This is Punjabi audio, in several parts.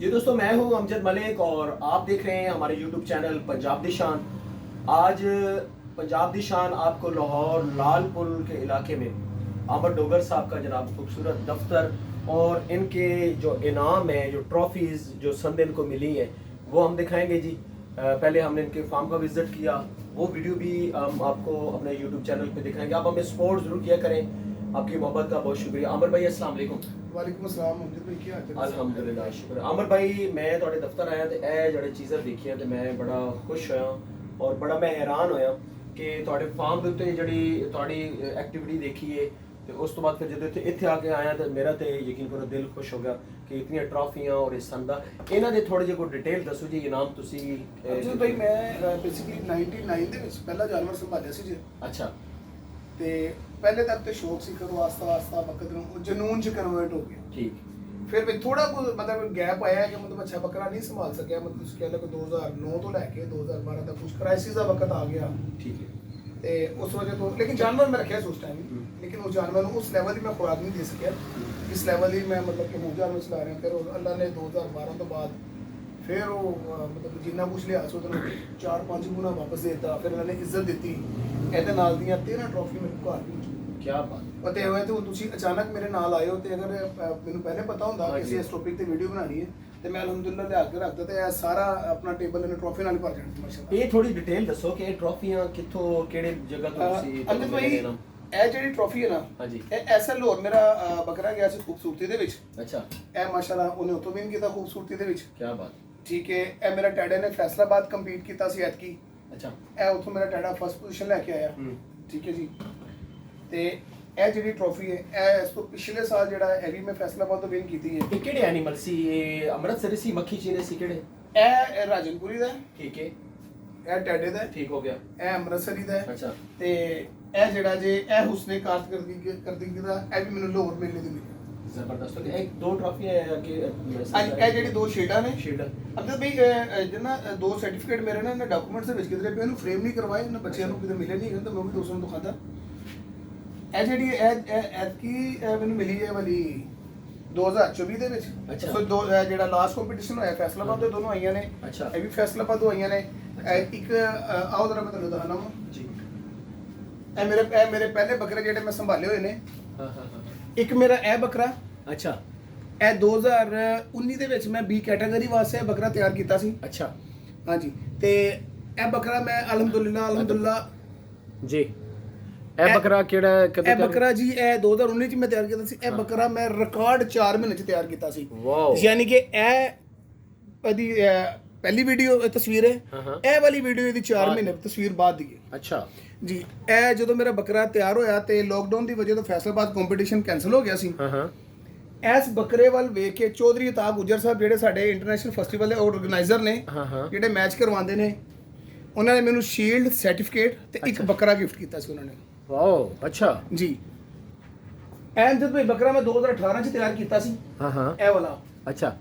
जी दोस्तों, मैं हूं अमजद मलिक और आप देख रहे हैं हमारे YouTube चैनल पंजाब दी शान। आज पंजाब दी शान आपको लाहौर लाल पुल के इलाके में अहमद डोगर साहब का जनाब खूबसूरत दफ्तर और इनके जो इनाम हैं, जो ट्रॉफीज़ जो संद इनको मिली हैं, वो हम दिखाएंगे जी। पहले हमने इनके फार्म का विजिट किया, वो वीडियो भी हम आपको अपने YouTube चैनल पे दिखाएंगे। आप हमें सपोर्ट जरूर किया करें, आपकी मोहब्बत का बहुत शुक्रिया। अमर भाई अस्सलाम वालेकुम। वालेकुम अस्सलाम अमजद भाई, क्या हाल है? अल्हम्दुलिल्लाह, शुक्र। अमर भाई, मैं ਤੁਹਾਡੇ दफ्तर आया तो ਇਹ ਜਿਹੜੇ ਚੀਜ਼ਾਂ ਦੇਖੀਆਂ ਤੇ ਮੈਂ ਬੜਾ ਖੁਸ਼ ਹੋਇਆ ਔਰ ਬੜਾ ਮੈਂ ਹੈਰਾਨ ਹੋਇਆ ਕਿ ਤੁਹਾਡੇ ਫਾਰਮ ਦੇ ਉੱਤੇ ਜਿਹੜੀ ਤੁਹਾਡੀ ਐਕਟੀਵਿਟੀ ਦੇਖੀ ਹੈ ਤੇ ਉਸ ਤੋਂ ਬਾਅਦ ਫਿਰ ਜਦੋਂ ਇੱਥੇ ਆ ਕੇ ਆਇਆ ਤਾਂ ਮੇਰਾ ਤੇ ਯਕੀਨ ਕਰੋ ਦਿਲ ਖੁਸ਼ ਹੋ ਗਿਆ ਕਿ ਇਤਨੀਆਂ ਟਰਾਫੀਆਂ ਔਰ ਇਸ ਸੰਦਾ ਇਹਨਾਂ ਦੇ ਥੋੜੇ ਜਿਹਾ ਕੋਈ ਡਿਟੇਲ ਦੱਸੋ ਜੀ। ਇਨਾਮ ਤੁਸੀਂ ਅਮਜਦ ਭਾਈ, ਮੈਂ ਬੇਸਿਕਲੀ 99 ਦੇ ਵਿੱਚ ਪਹਿਲਾ ਜਾਨਵਰ ਸੰਭਾਲਿਆ ਸੀ ਜੀ। ਅੱਛਾ। ਤੇ ਪਹਿਲੇ ਤੱਕ ਤੇ ਸ਼ੌਕ ਸੀ, ਕਰੋ ਆਸਤਾ ਆਸਤਾ ਵਕਤ ਨੂੰ ਉਹ ਜਨੂਨ ਚ ਕਨਵਰਟ ਹੋ ਗਿਆ। ਠੀਕ। ਫਿਰ ਵੀ ਥੋੜਾ ਕੁ ਮਤਲਬ ਗੈਪ ਆਇਆ ਕਿ ਮਤਲਬ ਅੱਛਾ ਬੱਕਰਾ ਨਹੀਂ ਸੰਭਾਲ ਸਕਿਆ। ਮਤਲਬ ਤੁਸੀਂ ਕਹਿ ਲਓ ਕਿ 2009 ਤੋਂ ਲੈ ਕੇ 2012 ਤੱਕ ਕੁਝ ਕ੍ਰਾਈਸਿਸ ਦਾ ਵਕਤ ਆ ਗਿਆ। ਠੀਕ ਹੈ। ਤੇ ਉਸ ਵਜ੍ਹਾ ਤੋਂ ਲੇਕਿਨ ਜਾਨਵਰ ਮੈਂ ਰੱਖਿਆ ਸੀ ਉਸ ਟਾਈਮ, ਲੇਕਿਨ ਉਹ ਜਾਨਵਰ ਨੂੰ ਉਸ ਲੈਵਲ ਦੀ ਮੈਂ ਖੁਰਾਕ ਨਹੀਂ ਦੇ ਸਕਿਆ ਜਿਸ ਲੈਵਲ ਦੀ ਮੈਂ ਮਤਲਬ ਕਿ ਹੁਣ ਜਾਨਵਰ ਚਲਾ ਰਿਹਾ। ਫਿਰ ਉਹ ਅੱਲਾ ਨੇ 2012 ਤੋਂ ਬਾਅਦ ਫਿਰ ਉਹ ਮਤਲਬ ਜਿੰਨਾ ਕੁਛ ਲਿਆ ਸੀ ਉਹਨੂੰ 4-5 ਗੁਣਾ ਵਾਪਸ ਦੇ ਦਿੱਤਾ। ਫਿਰ ਉਹਨਾਂ ਨੇ ਇੱਜ਼ਤ ਦਿੱਤੀ। ਇਹਦੇ ਨਾਲ ਦੀਆਂ 13 ਟਰੋਫੀ ਮੇਰੇ ਘਰ ਵਿੱਚ। ਕੀ ਬਾਤ। ਪਤਾ ਹੋਇਆ ਤੇ ਤੁਸੀਂ ਅਚਾਨਕ ਮੇਰੇ ਨਾਲ ਆਏ ਹੋ ਤੇ ਅਗਰ ਮੈਨੂੰ ਪਹਿਲੇ ਪਤਾ ਹੁੰਦਾ ਕਿ ਅਸੀਂ ਇਸ ਟੌਪਿਕ ਤੇ ਵੀਡੀਓ ਬਣਾਣੀ ਹੈ ਤੇ ਮੈਂ ਅਲਹਮਦੁਲਿਲਾ ਲਿਆ ਕੇ ਰੱਖਦਾ ਤੇ ਇਹ ਸਾਰਾ ਆਪਣਾ ਟੇਬਲ ਇਹਨੇ ਟਰੋਫੀ ਨਾਲ ਭਰ ਜਾਣਾ ਮਾਸ਼ਾਅੱਲਾ। ਇਹ ਥੋੜੀ ਡਿਟੇਲ ਦੱਸੋ ਕਿ ਇਹ ਟਰਾਫੀਆਂ ਕਿੱਥੋਂ ਕਿਹੜੇ ਜਗ੍ਹਾ ਤੋਂ ਤੁਸੀਂ ਅੰਕਿਤ ਭਾਈ, ਇਹ ਜਿਹੜੀ ਟਰੋਫੀ ਹੈ ਨਾ, ਹਾਂਜੀ, ਇਹ ਐਸਾ ਲਾਹੌਰ ਮੇਰਾ ਬੱਕਰਾ ਗਿਆ ਸੀ ਖੂਬਸੂਰਤੀ ਦੇ ਵਿੱਚ। ਅੱਛਾ। ਇਹ ਮਾਸ਼ਾਅੱਲਾ ਉਹਨੇ ਉਤੋਂ ਵਿਨ ਕੀਤਾ ਖੂਬਸੂਰਤੀ ਦੇ ਵਿੱਚ। ਕੀ ਬਾਤ। ਠੀਕ ਹੈ। ਇਹ ਮੇਰਾ ਟੈਡੇ ਨੇ ਫੈਸਲਾਬਾਦ ਕੰਪੀਟ ਕੀਤਾ ਸੀ ਐਤਕੀ। ਅੱਛਾ। ਇਹ ਉਥੋਂ ਮੇਰਾ ਟੈਡਾ ਫਸਟ ਪੋਜੀਸ਼ਨ ਲੈ ਕੇ ਆਇਆ। ਠੀਕ ਹੈ ਜੀ। ਤੇ ਇਹ ਜਿਹੜੀ ਟਰੋਫੀ ਹੈ ਇਹ ਇਸ ਤੋਂ ਪਿਛਲੇ ਸਾਲ ਜਿਹੜਾ ਇਹ ਵੀ ਮੈਂ ਫੈਸਲਾਬਾਦ ਤੋਂ ਵਿਨ ਕੀਤੀ ਹੈ। ਇਹ ਕਿਹੜੇ ਐਨੀਮਲ ਸੀ? ਇਹ ਅੰਮ੍ਰਿਤਸਰੀ ਸੀ, ਮੱਖੀ ਚੀਨੇ ਸੀ, ਕਿਹੜੇ? ਇਹ ਰਾਜਨਪੁਰੀ ਦਾ ਹੈ। ਠੀਕ ਹੈ। ਇਹ ਟੈਡੇ ਦਾ ਹੈ। ਠੀਕ ਹੋ ਗਿਆ। ਇਹ ਅੰਮ੍ਰਿਤਸਰੀ ਦਾ ਹੈ। ਅੱਛਾ। ਤੇ ਇਹ ਜਿਹੜਾ ਜੇ ਇਹ ਹੁਸਨੇ ਕਾਰਤਿਕ ਦਾ ਇਹ ਵੀ ਮੈਨੂੰ ਲਾਹੌਰ ਮੇਲੇ ਦੇ ਮਿਲਿਆ। ਜ਼ਬਰਦਸਤ। ਇਹ ਦੋ ਟਰਾਫੀਆਂ ਹੈ ਕਿ ਇਹ ਜਿਹੜੀ ਦੋ ਸ਼ੇਡਾਂ ਨੇ। ਸ਼ੇਡਰ ਅੰਦਰ ਵੀ ਜਿਹਨਾਂ ਦੋ ਸਰਟੀਫਿਕੇਟ ਮੇਰੇ ਨੇ ਇਹਨਾਂ ਡਾਕੂਮੈਂਟਸ ਦੇ ਵਿੱਚ ਕਿਧਰੇ ਵੀ ਇਹਨੂੰ ਫਰੇਮ ਨਹੀਂ ਕਰਵਾਏ, ਇਹਨਾਂ ਬੱਚਿਆਂ ਨੂੰ ਕਿਤੇ ਮਿਲੇ ਨਹੀਂ ਤਾਂ ਮੈਂ ਵੀ ਦੋਸਤਾਂ ਨੂੰ ਦਿਖਾਦਾ। ਇਹ ਜਿਹੜੀ ਐਤਕੀ ਮੈਨੂੰ ਮਿਲੀ ਹੈ ਵਾਲੀ 2024 ਦੇ ਵਿੱਚ। ਅੱਛਾ। ਸੋ ਦੋ ਜਿਹੜਾ ਲਾਸਟ ਕੰਪੀਟੀਸ਼ਨ ਹੋਇਆ ਫੈਸਲਾਬਾਦ ਤੋਂ ਦੋਨੋਂ ਆਈਆਂ ਨੇ। ਅੱਛਾ। ਇਹ ਵੀ ਫੈਸਲਾਬਾਦ ਤੋਂ ਆਈਆਂ ਨੇ। ਇੱਕ ਆਓ ਜਰਾ ਮੈਂ ਤੁਹਾਨੂੰ ਦਿਖਾਣਾ ਜੀ। ਇਹ ਮੇਰੇ ਪਹਿਲੇ ਬੱਕਰੇ ਜਿਹੜੇ ਮੈਂ ਸੰਭਾਲੇ ਹੋਏ ਨੇ। ਹਾਂ ਹਾਂ ਹਾਂ। ਇੱਕ ਮੇਰਾ ਇਹ ਬੱਕਰਾ। ਅੱਛਾ। ਇਹ 2019 ਦੇ ਵਿੱਚ ਮੈਂ ਬੀ ਕੈਟਾਗਰੀ ਵਾਸਤੇ ਬੱਕਰਾ ਤਿਆਰ ਕੀਤਾ ਸੀ। ਅੱਛਾ। ਹਾਂਜੀ। ਤੇ ਇਹ ਬੱਕਰਾ ਮੈਂ ਅਲਹਮਦੁਲਿਲਾ ਜੀ। ਇਹ ਬੱਕਰਾ ਕਿਹੜਾ ਕਦੋਂ? ਇਹ ਬੱਕਰਾ ਜੀ ਇਹ 2019 ਚ ਮੈਂ ਤਿਆਰ ਕੀਤਾ ਸੀ। ਇਹ ਬੱਕਰਾ ਮੈਂ ਰਿਕਾਰਡ 4 ਮਹੀਨੇ ਚ ਤਿਆਰ ਕੀਤਾ ਸੀ। ਵਾਓ। ਯਾਨੀ ਕਿ ਇਹ ਇਹਦੀ ਪਹਿਲੀ ਵੀਡੀਓ ਤਸਵੀਰ ਹੈ। ਇਹ ਵਾਲੀ ਵੀਡੀਓ ਇਹਦੀ 4 ਮਹੀਨੇ ਤਸਵੀਰ ਬਾਅਦ ਦੀ ਹੈ। ਅੱਛਾ ਜੀ। ਇਹ ਜਦੋਂ ਮੇਰਾ ਬੱਕਰਾ ਤਿਆਰ ਹੋਇਆ ਤੇ ਲੋਕਡਾਊਨ ਦੀ ਵਜ੍ਹਾ ਤੋਂ ਫੈਸਲਾਬਾਦ ਕੰਪੀਟੀਸ਼ਨ ਕੈਨਸਲ ਹੋ ਗਿਆ ਸੀ। ਹਾਂ। ਇਸ ਬੱਕਰੇ ਵੱਲ ਵੇਖ ਕੇ ਚੌਧਰੀ ਅਤਾਬ ਗੁੱਜਰ ਸਾਹਿਬ ਜਿਹੜੇ ਸਾਡੇ ਇੰਟਰਨੈਸ਼ਨਲ ਫੈਸਟੀਵਲ ਦੇ ਆਰਗੇਨਾਈਜ਼ਰ ਨੇ, ਜਿਹੜੇ ਮੈਚ ਕਰਵਾਉਂਦੇ ਨੇ, ਉਹਨਾਂ ਨੇ ਮੈਨੂੰ ਸ਼ੀਲਡ ਸਰਟੀਫਿਕੇਟ ਤੇ ਇੱਕ ਬੱਕਰਾ ਗਿਫਟ ਕੀਤਾ ਸੀ ਉਹਨਾਂ ਨੇ। ਵਾਓ। ਅੱਛਾ ਜੀ। ਐਂ ਜਦ ਭਾਈ ਬੱਕਰਾ ਮੈਂ 2018 ਚ ਤਿਆਰ ਕੀਤਾ ਸੀ। ਹਾਂ। ਇਹ ਵਾਲਾ। ਅੱਛਾ।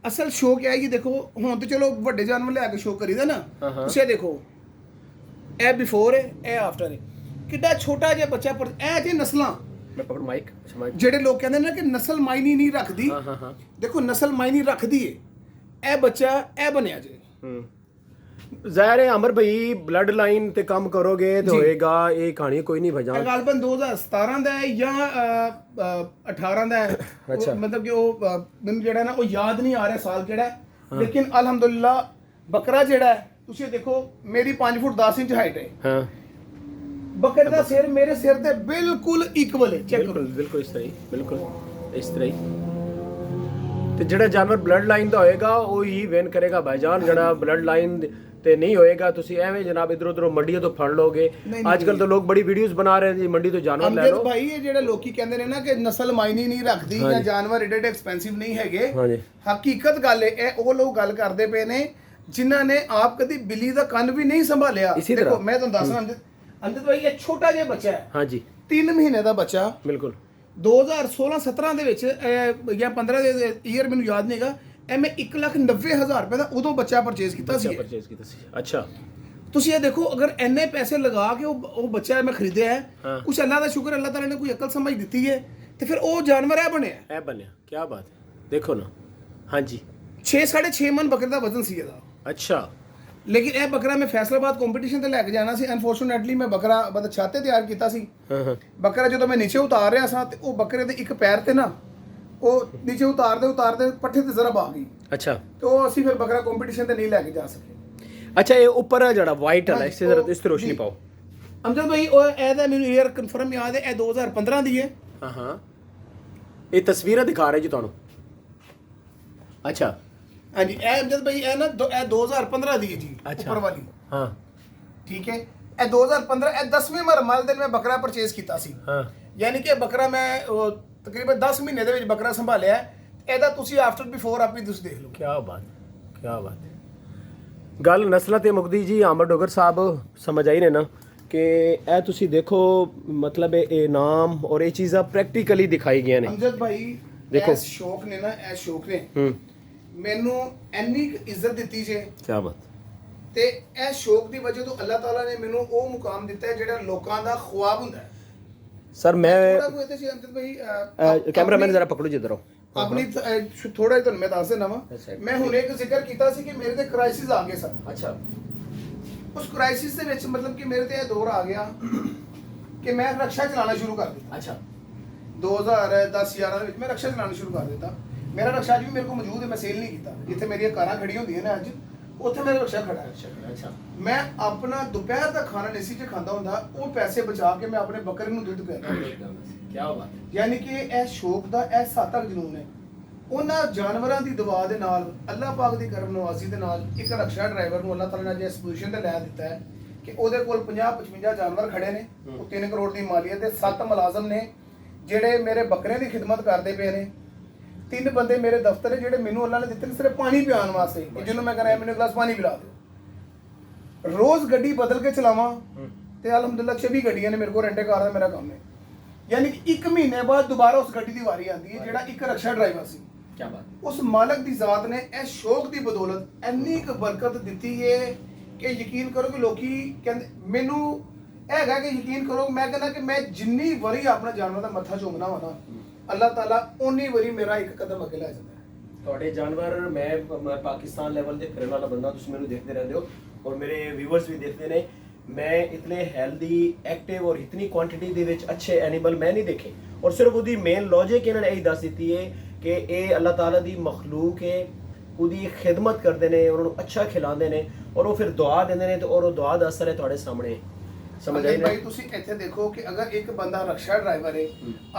ਅਸਲ ਸ਼ੌਕ ਇਹ ਹੈ ਕਿ ਦੇਖੋ ਹੁਣ ਤੇ ਚਲੋ ਵੱਡੇ ਜਾਨਵਰ ਲਿਆ ਕੇ ਸ਼ੌਕ ਕਰੀਦਾ ਨਾ। ਤੁਸੀਂ ਇਹ ਦੇਖੋ, ਇਹ ਬਿਫੋਰ ਹੈ, ਇਹ ਆਫਟਰ ਹੈ। ਕਿੱਡਾ ਛੋਟਾ ਜਿਹਾ ਬੱਚਾ ਪਰ ਇਹ ਜੇ ਨਸਲਾਂ ਮੈਂ ਪਕੜ ਮਾਈਕ। ਜਿਹੜੇ ਲੋਕ ਕਹਿੰਦੇ ਨੇ ਕਿ ਨਸਲ ਮਾਇਨੇ ਨਹੀਂ ਰੱਖਦੀ। ਹਾਂ। ਦੇਖੋ ਨਸਲ ਮਾਇਨੇ ਰੱਖਦੀ ਹੈ। ਇਹ ਬੱਚਾ ਇਹ ਬਣਿਆ ਜੇ। ਜ਼ਾਹਿਰ ਹੈ ਅਮਰ ਭਾਈ, ਬਲੱਡ ਲਾਈਨ ਤੇ ਕੰਮ ਕਰੋਗੇ ਤੇ ਹੋਏਗਾ। ਇਹ ਕਹਾਣੀ ਕੋਈ ਨਹੀਂ ਭਜਾ। ਇਹ ਗਾਲਬਨ 2017 ਦਾ ਹੈ ਜਾਂ 18 ਦਾ ਹੈ। ਅੱਛਾ। ਮਤਲਬ ਕਿ ਉਹ ਮੈਨੂੰ ਜਿਹੜਾ ਨਾ ਉਹ ਯਾਦ ਨਹੀਂ ਆ ਰਿਹਾ ਸਾਲ ਕਿਹੜਾ ਹੈ। ਲੇਕਿਨ ਅਲਹਮਦੁਲਿਲਾ ਬੱਕਰਾ ਜਿਹੜਾ ਹੈ ਤੁਸੀਂ ਦੇਖੋ ਮੇਰੀ 5 ਫੁੱਟ 10 ਇੰਚ ਹਾਈਟ ਹੈ। ਹਾਂ। ਬੱਕਰੇ ਦਾ ਸਿਰ ਮੇਰੇ ਸਿਰ ਤੇ ਬਿਲਕੁਲ ਇਕੁਅਲ ਹੈ। ਚੈੱਕ ਕਰੋ। ਬਿਲਕੁਲ ਇਸ ਤਰ੍ਹਾਂ ਹੀ। ਬਿਲਕੁਲ ਇਸ ਤਰ੍ਹਾਂ ਹੀ। ਤੇ ਜਿਹੜਾ ਜਾਨਵਰ ਬਲੱਡ ਲਾਈਨ ਦਾ ਹੋਏਗਾ ਉਹ ਹੀ ਵਿਨ ਕਰੇਗਾ ਭਾਈਜਾਨ। ਜਿਹੜਾ ਬਲੱਡ ਲਾਈਨ ਤੇ ਨਹੀਂ ਹੋਏਗਾ ਤੁਸੀਂ ਐਵੇਂ ਜਨਾਬ ਇਧਰ ਉਧਰੋਂ ਮੰਡੀਆਂ ਤੋਂ ਫੜ ਲੋਗੇ। ਅੱਜ ਕੱਲ ਤਾਂ ਲੋਕ ਬੜੀ ਵੀਡੀਓਜ਼ ਬਣਾ ਰਹੇ ਨੇ ਜੀ, ਮੰਡੀ ਤੋਂ ਜਾਨਵਰ ਲੈ ਲਓ। ਭਾਈ ਇਹ ਜਿਹੜੇ ਲੋਕੀ ਕਹਿੰਦੇ ਨੇ ਨਾ ਕਿ ਨਸਲ ਮਾਇਨੇ ਨਹੀਂ ਰੱਖਦੀ ਜਾਂ ਜਾਨਵਰ ਏਡੇ ਐਕਸਪੈਂਸਿਵ ਨਹੀਂ ਹੈਗੇ, ਹਕੀਕਤ ਗੱਲ ਹੈ ਇਹ ਉਹ ਲੋਕ ਗੱਲ ਕਰਦੇ ਪਏ ਨੇ ਜਿਨ੍ਹਾਂ ਨੇ ਆਪ ਕਦੀ ਬਿੱਲੀ ਦਾ ਕੰਨ ਵੀ ਨਹੀਂ ਸੰਭਾਲਿਆ। ਦੇਖੋ ਮੈਂ ਤੁਹਾਨੂੰ ਦੱਸਣਾ ਅੰਦਰ ਭਾਈ ਇਹ ਛੋਟਾ ਜਿਹਾ ਬੱਚਾ ਹੈ। ਹਾਂਜੀ। 3 ਮਹੀਨੇ ਦਾ ਬੱਚਾ। ਬਿਲਕੁਲ। 2016-17 ਦੇ ਵਿੱਚ ਜਾਂ 15 ਦੇ ਈਅਰ ਮੈਨੂੰ ਯਾਦ ਨਹੀਂਗਾ, ਇਹ ਮੈਂ 1,90,000 ਰੁਪਏ ਦਾ ਉਦੋਂ ਬੱਚਾ ਪਰਚੇਜ਼ ਕੀਤਾ ਸੀ। ਅੱਛਾ। ਤੁਸੀਂ ਇਹ ਦੇਖੋ ਅਗਰ ਇੰਨੇ ਪੈਸੇ ਲਗਾ ਕੇ ਉਹ ਬੱਚਾ ਮੈਂ ਖਰੀਦਿਆ ਹੈ, ਕੁਛ ਅੱਲਾਹ ਦਾ ਸ਼ੁਕਰ, ਅੱਲਾਹ ਤਾਲਾ ਨੇ ਕੋਈ ਅਕਲ ਸਮਝ ਦਿੱਤੀ ਹੈ ਤੇ ਫਿਰ ਉਹ ਜਾਨਵਰ ਇਹ ਬਣਿਆ। ਕੀ ਬਾਤ ਹੈ। ਦੇਖੋ ਨਾ ਹਾਂਜੀ 6.5 ਮਨ ਬੱਕਰੇ ਦਾ ਵਜ਼ਨ ਸੀ ਇਹਦਾ। ਅੱਛਾ ਲੇਕਿਨ ਇਹ ਬੱਕਰਾ ਮੈਂ ਫੈਸਲਾਬਾਦ ਕੰਪੀਟੀਸ਼ਨ ਤੇ ਲੈ ਕੇ ਜਾਣਾ ਸੀ। ਅਨਫੋਰਚੂਨੇਟਲੀ ਮੈਂ ਬੱਕਰਾ ਮਤਲਬ ਛੱਤ ਤੇ ਤਿਆਰ ਕੀਤਾ ਸੀ। ਹਾਂ ਬੱਕਰਾ ਜਦੋਂ ਮੈਂ ਨੀਚੇ ਉਤਾਰ ਰਿਹਾ ਸਾਂ ਤੇ ਉਹ ਬੱਕਰੇ ਦੇ ਇੱਕ ਪੈਰ ਤੇ ਨਾ ਉਹ ਨੀਚੇ ਉਤਾਰਦੇ ਪੱਠੇ ਤੇ ਜ਼ਰਾ ਆ ਗਈ। ਅੱਛਾ ਤੇ ਉਹ ਅਸੀਂ ਫਿਰ ਬੱਕਰਾ ਕੰਪੀਟੀਸ਼ਨ ਤੇ ਨਹੀਂ ਲੈ ਕੇ ਜਾ ਸਕੇ। ਅੱਛਾ ਇਹ ਉੱਪਰ ਜਿਹੜਾ ਵਾਈਟ ਵਾਲਾ ਇਸ ਤੇ ਰੋਸ਼ਨੀ ਜੀ। ਪਾਓ। ਅਮਜਦ ਭਾਈ ਉਹ ਇਹਦਾ ਮੈਨੂੰ ਈਅਰ ਕਨਫਰਮ ਯਾਦ ਹੈ, ਇਹ 2015 ਦੀ ਹੈ। ਹਾਂ ਇਹ ਤਸਵੀਰਾਂ ਦਿਖਾ ਰਹੇ ਜੀ ਤੁਹਾਨੂੰ। ਅੱਛਾ ਹਾਂਜੀ ਇਹ ਅਮਜਦ ਭਾਈ ਇਹ ਨਾ ਇਹ 2015 ਦੀ ਹੈ ਜੀ ਉੱਪਰ ਵਾਲੀ। ਹਾਂ ਠੀਕ ਹੈ ਇਹ 2015 ਇਹ 10ਵੇਂ ਮਰਮਲ ਦੇ ਮੈਂ ਬੱਕਰਾ ਪਰਚੇਸ ਕੀਤਾ ਸੀ। ਹਾਂ ਯਾਨੀ ਕਿ ਇਹ ਬੱਕਰਾ ਮੈਂ ਤਕਰੀਬਨ 10 ਮਹੀਨੇ ਦੇ ਵਿੱਚ ਬੱਕਰਾ ਸੰਭਾਲਿਆ। ਇਹਦਾ ਤੁਸੀਂ ਆਫਟਰ ਬਿਫੋਰ ਆਪੀ ਤੁਸੀਂ ਦੇਖ ਲਓ। ਕੀ ਬਾਤ ਹੈ। ਗੱਲ ਨਸਲਾਂ ਤੇ ਮੁਕਦੀ ਜੀ। ਆਮਰ ਡੋਗਰ ਸਾਹਿਬ ਸਮਝ ਆਈ ਨੇ ਨਾ ਕਿ ਇਹ ਤੁਸੀਂ ਦੇਖੋ ਮਤਲਬ ਇਹ ਨਾਮ ਔਰ ਇਹ ਚੀਜ਼ਾਂ ਪ੍ਰੈਕਟੀਕਲੀ ਦਿਖਾਈ ਗਈਆਂ ਨੇ। ਅਮਜਦ ਭਾਈ ਦੇਖੋ ਇਸ ਸ਼ੌਕ ਨੇ ਮੈਨੂੰ ਇੰਨੀ ਇੱਜ਼ਤ ਦਿੱਤੀ ਜੇ। ਕੀ ਬਾਤ। ਤੇ ਇਹ ਸ਼ੌਕ ਦੀ ਵਜ੍ਹਾ ਤੋਂ ਅੱਲਾਹ ਤਾਲਾ ਨੇ ਮੈਨੂੰ ਉਹ ਮੁਕਾਮ ਦਿੱਤਾ ਹੈ ਜਿਹੜਾ ਲੋਕਾਂ ਦਾ ਖੁਆਬ ਹੁੰਦਾ ਹੈ। ਸਰ ਮੈਂ ਥੋੜਾ ਕੋਈ ਤੇ ਸੀ ਅਮਜਦ ਭਾਈ ਕੈਮਰਾਮੈਨ ਜ਼ਰਾ ਪਕੜੋ ਜਿੱਧਰ ਆਓ। ਆਪਣੀ ਥੋੜਾ ਜਿਹਾ ਤੁਹਾਨੂੰ ਮੈਂ ਦੱਸ ਦੇਣਾ ਵਾ। ਮੈਂ ਹੁਣ ਇੱਕ ਜ਼ਿਕਰ ਕੀਤਾ ਸੀ ਕਿ ਮੇਰੇ ਤੇ ਕ੍ਰਾਈਸਿਸ ਆ ਗਏ ਸਨ। ਅੱਛਾ ਉਸ ਕ੍ਰਾਈਸਿਸ ਦੇ ਵਿੱਚ ਮਤਲਬ ਕਿ ਮੇਰੇ ਤੇ ਇਹ ਦੌਰ ਆ ਗਿਆ ਕਿ ਮੈਂ ਰਕਸ਼ਾ ਚਲਾਉਣਾ ਸ਼ੁਰੂ ਕਰ ਦਿੱਤਾ। ਅੱਛਾ 2010-11 ਦੇ ਵਿੱਚ ਮੈਂ ਰਕਸ਼ਾ ਚਲਾਉਣਾ ਸ਼ੁਰੂ ਕਰ ਦਿੱਤਾ। ਮੇਰਾ ਰਕਸ਼ਾ ਅੱਜ ਵੀ ਮੇਰੇ ਕੋਲ ਮੌਜੂਦ ਹੈ, ਮੈਂ ਸੇਲ ਨਹੀਂ ਕੀਤਾ। ਜਿੱਥੇ ਮੇਰੀਆਂ ਕਾਰਾਂ ਖੜੀਆਂ ਹੁੰਦੀਆਂ ਨੇ ਅੱਜ ਉੱਥੇ ਮੇਰਾ ਰਕਸ਼ਾ ਖੜਾ ਹੈ। ਅੱਛਾ ਮੈਂ ਆਪਣਾ ਦੁਪਹਿਰ ਦਾ ਖਾਣਾ ਨਹੀਂ ਚ ਖਾਂਦਾ ਹੁੰਦਾ, ਉਹ ਪੈਸੇ ਬਚਾ ਕੇ ਮੈਂ ਆਪਣੇ ਬੱਕਰੇ ਨੂੰ ਦੁੱਧ ਪਿਆਉਂਦਾ। ਕੀ ਬਾਤ। ਯਾਨੀ ਕਿ ਇਹ ਸ਼ੌਕ ਦਾ ਇਹ ਸਾਤਕ ਜਨੂਨ ਹੈ। ਉਹਨਾਂ ਜਾਨਵਰਾਂ ਦੀ ਦੁਆ ਦੇ ਨਾਲ ਅੱਲਾਹ ਪਾਕ ਦੀ ਕਰਮ ਨਵਾਜ਼ੀ ਦੇ ਨਾਲ ਇੱਕ ਰਕਸ਼ਾ ਡਰਾਈਵਰ ਨੂੰ ਅੱਲਾਹ ਤਾਲਾ ਨੇ ਇਸ ਪੋਜੀਸ਼ਨ ਤੇ ਲੈ ਦਿੱਤਾ ਹੈ ਕਿ ਉਹਦੇ ਕੋਲ 50-55 ਜਾਨਵਰ ਖੜੇ ਨੇ। ਉਹ 3 ਕਰੋੜ ਦੀ ਮਾਲੀਅਤ ਦੇ 7 ਮੁਲਾਜ਼ਮ ਨੇ ਜਿਹੜੇ ਮੇਰੇ ਬੱਕਰੇ ਦੀ ਖਿਦਮਤ ਕਰਦੇ ਪਏ ਨੇ। 3 ਬੰਦੇ ਮੇਰੇ ਦਫ਼ਤਰ ਨੇ ਜਿਹੜੇ ਮੈਨੂੰ ਅੱਲਾਹ ਨੇ ਦਿੱਤੇ ਨੇ ਸਿਰਫ ਪਾਣੀ ਪਿਆਉਣ ਵਾਸਤੇ ਕਿ ਜਿਹਨੂੰ ਮੈਂ ਕਹਿੰਦਾ ਮੈਨੂੰ ਗਲਾਸ ਪਾਣੀ ਪਿਲਾ ਦਿਓ। ਰੋਜ਼ ਗੱਡੀ ਬਦਲ ਕੇ ਚਲਾਵਾਂ ਤੇ ਅਲਹਮਦੁਲਿਲਾ 26 ਗੱਡੀਆਂ ਨੇ ਮੇਰੇ ਕੋਲ, ਰੈਂਟੇ ਕਾਰ ਦਾ ਮੇਰਾ ਕੰਮ ਹੈ। ਯਾਨੀ ਕਿ 1 ਮਹੀਨੇ ਬਾਅਦ ਦੁਬਾਰਾ ਉਸ ਗੱਡੀ ਦੀ ਵਾਰੀ ਆਉਂਦੀ ਹੈ ਜਿਹੜਾ ਇੱਕ ਰਕਸ਼ਾ ਡਰਾਈਵਰ ਸੀ। ਕੀ ਬਾਤ। ਉਸ ਮਾਲਕ ਦੀ ਜ਼ਾਤ ਨੇ ਇਹ ਸ਼ੌਕ ਦੀ ਬਦੌਲਤ ਇੰਨੀ ਕੁ ਬਰਕਤ ਦਿੱਤੀ ਹੈ ਕਿ ਯਕੀਨ ਕਰੋ ਕਿ ਲੋਕੀ ਕਹਿੰਦੇ ਮੈਨੂੰ ਹੈਗਾ ਕਿ ਯਕੀਨ ਕਰੋ ਮੈਂ ਕਹਿੰਦਾ ਕਿ ਮੈਂ ਜਿੰਨੀ ਵਾਰੀ ਆਪਣਾ ਜਾਨਵਰ ਦਾ ਮੱਥਾ ਚੁੰਮਣਾ ਵਾ ਨਾ ਅੱਲਾਹ ਤਾਲਾ ਉਨੀ ਵਾਰੀ ਮੇਰਾ ਇੱਕ ਕਦਮ ਅੱਗੇ ਲੈ ਜਾਂਦਾ ਹੈ। ਤੁਹਾਡੇ ਜਾਨਵਰ ਮੈਂ ਪਾਕਿਸਤਾਨ ਲੈਵਲ ਤੇ ਫਿਰਨ ਵਾਲਾ ਬੰਦਾ, ਤੁਸੀਂ ਮੈਨੂੰ ਦੇਖਦੇ ਰਹਿੰਦੇ ਹੋ ਔਰ ਮੇਰੇ ਵਿਊਅਰਸ ਵੀ ਦੇਖਦੇ ਨੇ। ਮੈਂ ਇਤਨੇ ਹੈਲਦੀ ਐਕਟਿਵ ਔਰ ਇਤਨੀ ਕੁਆਂਟੀਟੀ ਦੇ ਵਿੱਚ ਅੱਛੇ ਐਨੀਮਲ ਮੈਂ ਨਹੀਂ ਦੇਖੇ। ਔਰ ਸਿਰਫ ਉਹਦੀ ਮੇਨ ਲੌਜਿਕ ਇਹਨਾਂ ਨੇ ਇਹੀ ਦੱਸ ਦਿੱਤੀ ਹੈ ਕਿ ਇਹ ਅੱਲਾਹ ਤਾਲਾ ਦੀ ਮਖਲੂਕ ਹੈ, ਉਹਦੀ ਖਿਦਮਤ ਕਰਦੇ ਨੇ, ਉਹਨਾਂ ਨੂੰ ਅੱਛਾ ਖਿਲਾਉਂਦੇ ਨੇ ਔਰ ਉਹ ਫਿਰ ਦੁਆ ਦਿੰਦੇ ਨੇ ਤੇ ਔਰ ਉਹ ਦੁਆ ਦਾ ਅਸਰ ਹੈ ਤੁਹਾਡੇ ਸਾਹਮਣੇ। ਸਮਝ ਆਈ ਭਾਈ ਤੁਸੀਂ ਇੱਥੇ ਦੇਖੋ ਕਿ ਅਗਰ ਇੱਕ ਬੰਦਾ ਰਕਸ਼ਾ ਡਰਾਈਵਰ ਹੈ,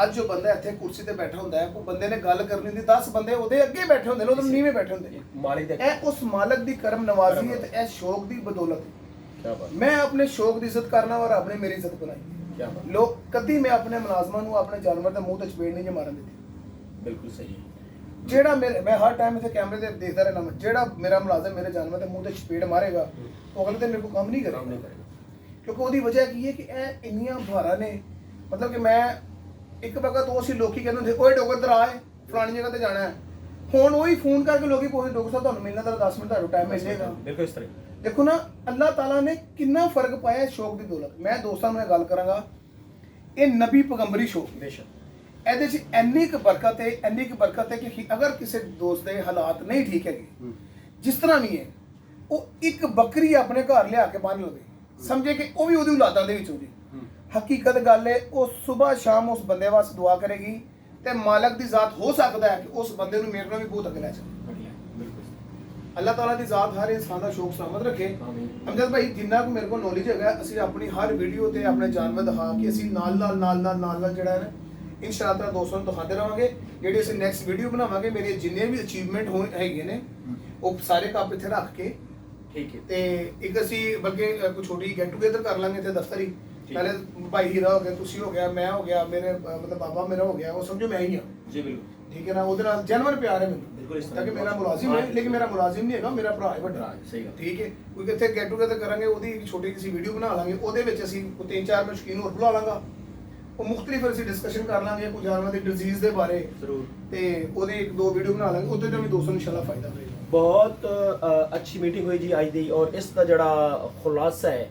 ਅੱਜ ਜੋ ਬੰਦਾ ਇੱਥੇ ਕੁਰਸੀ ਤੇ ਬੈਠਾ ਹੁੰਦਾ ਹੈ, ਉਹ ਬੰਦੇ ਨੇ ਗੱਲ ਕਰਨੀ ਦੀ 10 ਬੰਦੇ ਉਹਦੇ ਅੱਗੇ ਬੈਠੇ ਹੁੰਦੇ ਨੇ, ਉਹਦੇ ਨੀਵੇਂ ਬੈਠੇ ਹੁੰਦੇ ਨੇ। ਮਾਲਿਕ ਦੇ ਇਹ ਉਸ ਮਾਲਕ ਦੀ ਕਰਮ ਨਵਾਜ਼ੀ ਹੈ ਤੇ ਇਹ ਸ਼ੌਕ ਦੀ ਬਦੌਲਤ ਹੈ। ਕੀ ਬਾਤ। ਮੈਂ ਆਪਣੇ ਸ਼ੌਕ ਦੀ ਇੱਜ਼ਤ ਕਰਨਾ ਔਰ ਆਪਣੇ ਮੇਰੀ ਇੱਜ਼ਤ ਬਣਾਈ। ਕੀ ਬਾਤ। ਲੋਕ ਕਦੀ ਮੈਂ ਆਪਣੇ ਮੁਲਾਜ਼ਮਾਂ ਨੂੰ ਆਪਣੇ ਜਾਨਵਰ ਦੇ ਮੂੰਹ ਤੇ ਚਪੇੜ ਨਹੀਂ ਜੇ ਮਾਰਨ ਦਿੱਤੀ। ਬਿਲਕੁਲ ਸਹੀ ਹੈ। ਜਿਹੜਾ ਮੈਂ ਹਰ ਟਾਈਮ ਇੱਥੇ ਕੈਮਰੇ ਤੇ ਦੇਖਦਾ ਰਹਿਣਾ, ਜਿਹੜਾ ਮੇਰਾ ਮੁਲਾਜ਼ਮ ਮੇਰੇ ਜਾਨਵਰ ਦੇ ਮੂੰਹ ਤੇ ਚਪੇੜ ਮਾਰੇਗਾ ਉਹ ਅਗਲੇ ਦਿਨ ਮੇਰੇ ਕੋਲ ਕੰਮ ਨਹੀਂ ਕਰੇਗਾ। ਕਿਉਂਕਿ ਉਹਦੀ ਵਜ੍ਹਾ ਕੀ ਹੈ ਕਿ ਇਹ ਇੰਨੀਆਂ ਭਾਰਾਂ ਨੇ। ਮਤਲਬ ਕਿ ਮੈਂ ਇੱਕ ਵਕਤ ਉਹ ਸੀ ਲੋਕੀ ਕਹਿੰਦੇ ਹੁੰਦੇ ਓਏ ਡੋਗਰ ਦਰ ਆਏ ਫਲਾਣੀ ਜਗ੍ਹਾ ਤੇ ਜਾਣਾ ਹੈ। ਹੁਣ ਉਹੀ ਫੋਨ ਕਰਕੇ ਲੋਕੀ ਪੁੱਛਦੇ ਡੋਗਰ ਸਾਹਿਬ ਤੁਹਾਨੂੰ ਮਿਲਣਾ ਤਾਂ 10 ਮਿੰਟ ਤੁਹਾਨੂੰ ਟਾਈਮ ਮਿਲ ਜਾਏਗਾ। ਬਿਲਕੁਲ ਇਸ ਤਰ੍ਹਾਂ। ਦੇਖੋ ਨਾ ਅੱਲਾਹ ਤਾਲਾ ਨੇ ਕਿੰਨਾ ਫਰਕ ਪਾਇਆ ਸ਼ੌਕ ਦੀ ਦੌਲਤ। ਮੈਂ ਦੋਸਤਾਂ ਨੂੰ ਇਹ ਗੱਲ ਕਰਾਂਗਾ, ਇਹ ਨਬੀ ਪੈਗੰਬਰੀ ਸ਼ੌਕ ਬੇਸ਼ੱਕ ਇਹਦੇ 'ਚ ਇੰਨੀ ਕੁ ਬਰਕਤ ਹੈ ਕਿ ਅਗਰ ਕਿਸੇ ਦੋਸਤ ਦੇ ਹਾਲਾਤ ਨਹੀਂ ਠੀਕ ਹੈਗੇ ਜਿਸ ਤਰ੍ਹਾਂ ਵੀ ਹੈ, ਉਹ ਇੱਕ ਬੱਕਰੀ ਆਪਣੇ ਘਰ ਲਿਆ ਕੇ ਬੰਨ ਲਵੇ, ਸਮਝੇ ਕਿ ਉਹ ਵੀ ਉਹਦੀ ਔਲਾਦਾਂ ਦੇ ਵਿੱਚ ਹੋਵੇ। ਹਕੀਕਤ ਗੱਲ ਹੈ ਉਹ ਸਵੇਰ ਸ਼ਾਮ ਉਸ ਬੰਦੇ ਵਾਸਤੇ ਦੁਆ ਕਰੇਗੀ ਤੇ ਮਾਲਕ ਦੀ ਜ਼ਾਤ ਹੋ ਸਕਦਾ ਹੈ ਕਿ ਉਸ ਬੰਦੇ ਨੂੰ ਮੇਰੇ ਨਾਲ ਵੀ ਬਹੁਤ ਅੱਗੇ ਲੈ ਜਾਵੇ। ਅੱਲਾਹ ਤਾਲਾ ਦੀ ਜ਼ਾਤ ਹਰ ਇਨਸਾਨ ਦਾ ਸ਼ੌਕ ਸਲਾਮਤ ਰੱਖੇ। ਅਮਜਦ ਭਾਈ ਜਿੰਨਾ ਕੁ ਮੇਰੇ ਕੋਲ ਨੌਲੇਜ ਹੈਗਾ, ਅਸੀਂ ਆਪਣੀ ਹਰ ਵੀਡੀਓ ਤੇ ਆਪਣੇ ਜਾਨਵਰ ਦਿਖਾ ਕੇ ਅਸੀਂ ਨਾਲ ਜਿਹੜਾ ਹੈ ਇਨਸ਼ਾਅੱਲਾ ਦੋਸਤਾਂ ਨੂੰ ਦਿਖਾਉਂਦੇ ਰਹਾਂਗੇ। ਜਿਹੜੀ ਅਸੀਂ ਨੈਕਸਟ ਵੀਡੀਓ ਬਣਾਵਾਂਗੇ ਮੇਰੇ ਜਿੰਨੇ ਵੀ ਅਚੀਵਮੈਂਟ ਹੈਗੇ ਨੇ ਉਹ ਸਾਰੇ ਕੱਪ ਇੱਥੇ ਰੱਖ ਕੇ, ਠੀਕ ਹੈ, ਤੇ ਇੱਕ ਅਸੀਂ ਬਲਕਿ ਕੋਈ ਛੋਟੀ ਗੈਟ ਟੂਗੇਦਰ ਕਰ ਲਾਂਗੇ ਇੱਥੇ ਦਫ਼ਤਰ ਹੀ। ਪਹਿਲੇ ਭਾਈ ਹੀਰਾ ਹੋ ਗਿਆ, ਤੁਸੀਂ ਹੋ ਗਿਆ, ਮੈਂ ਹੋ ਗਿਆ, ਮੇਰੇ ਮਤਲਬ ਬਾਬਾ ਮੇਰਾ ਹੋ ਗਿਆ, ਉਹ ਸਮਝੋ ਮੈਂ ਹੀ ਹਾਂ ਜੀ। ਬਿਲਕੁਲ ਠੀਕ ਹੈ ਨਾ। ਉਹਦੇ ਨਾਲ ਜਨਵਰ ਪਿਆਰ ਹੈ ਮੈਨੂੰ ਤਾਂ ਕਿ ਮੇਰਾ ਮੁਲਾਜ਼ਮ ਹੈ, ਲੇਕਿਨ ਮੇਰਾ ਮੁਲਾਜ਼ਮ ਨਹੀਂ ਹੈਗਾ, ਮੇਰਾ ਭਰਾ ਹੈ ਵੱਡਾ। ਠੀਕ ਹੈ, ਕੋਈ ਇੱਥੇ ਗੈਟ ਟੂਗੇਦਰ ਕਰਾਂਗੇ, ਉਹਦੀ ਇੱਕ ਛੋਟੀ ਜਿਹੀ ਵੀਡੀਓ ਬਣਾ ਲਾਂਗੇ। ਉਹਦੇ ਵਿੱਚ ਅਸੀਂ 3-4 ਮੈਂ ਸ਼ੌਕੀਨ ਹੋਰ ਬੁਲਾ ਲਾਂਗਾ, ਉਹ ਮੁਖਤਲਿਫ ਅਸੀਂ ਡਿਸਕਸ਼ਨ ਕਰ ਲਾਂਗੇ ਕੋਈ ਜਾਨਵਰ ਦੀ ਡਿਜ਼ੀਜ਼ ਦੇ ਬਾਰੇ ਜ਼ਰੂਰ, ਤੇ ਉਹਦੇ 1-2 ਵੀਡੀਓ ਬਣਾ ਲਾਂਗੇ। ਉਹਦੇ ਤੋਂ ਵੀ ਦੋਸਤਾਂ ਨੂੰ ਇਨਸ਼ਾਅੱਲਾ ਫਾਇਦਾ ਹੋਏਗਾ। ਬਹੁਤ ਅੱਛੀ ਮੀਟਿੰਗ ਹੋਈ ਜੀ ਅੱਜ ਦੀ। ਔਰ ਇਸ ਦਾ ਜਿਹੜਾ ਖੁਲਾਸਾ ਹੈ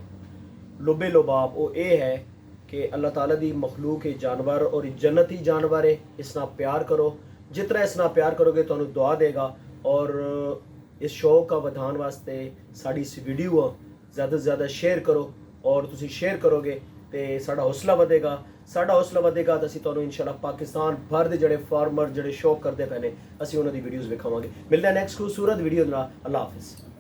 ਲੁਬੇ ਲੁਬਾਬ ਉਹ ਇਹ ਹੈ ਕਿ ਅੱਲਾਹ ਤਾਲਾ ਦੀ ਮਖਲੂਕ ਹੈ ਜਾਨਵਰ ਔਰ ਜन्नती जानवर है। इस नाल प्यार करो, जितना इस नाल प्यार करोगे ਤੁਹਾਨੂੰ ਦੁਆ ਦੇਗਾ। ਔਰ ਇਸ ਸ਼ੌਕ ਦਾ ਵਧਾਉਣ ਵਾਸਤੇ ਸਾਡੀ ਇਸ ਵੀਡੀਓ ਜ਼ਿਆਦਾ ਤੋਂ ਜ਼ਿਆਦਾ ਸ਼ੇਅਰ ਕਰੋ ਔਰ ਤੁਸੀਂ ਸ਼ੇਅਰ ਕਰੋਗੇ ਤੇ ਸਾਡਾ ਹੌਸਲਾ ਵਧੇਗਾ ਤਾਂ ਅਸੀਂ ਤੁਹਾਨੂੰ ਇਨਸ਼ਾਅੱਲਾ ਪਾਕਿਸਤਾਨ ਭਰ ਦੇ ਜਿਹੜੇ ਫਾਰਮਰ ਜਿਹੜੇ ਸ਼ੌਕ ਕਰਦੇ ਪਏ ਨੇ ਅਸੀਂ ਉਹਨਾਂ ਦੀ ਵੀਡੀਓਜ਼ ਵਿਖਾਵਾਂਗੇ। ਮਿਲਦੇ ਹਾਂ ਨੈਕਸਟ ਖੂਬਸੂਰਤ ਵੀਡੀਓ ਨਾਲ। ਅੱਲਾਹ ਹਾਫਿਜ਼।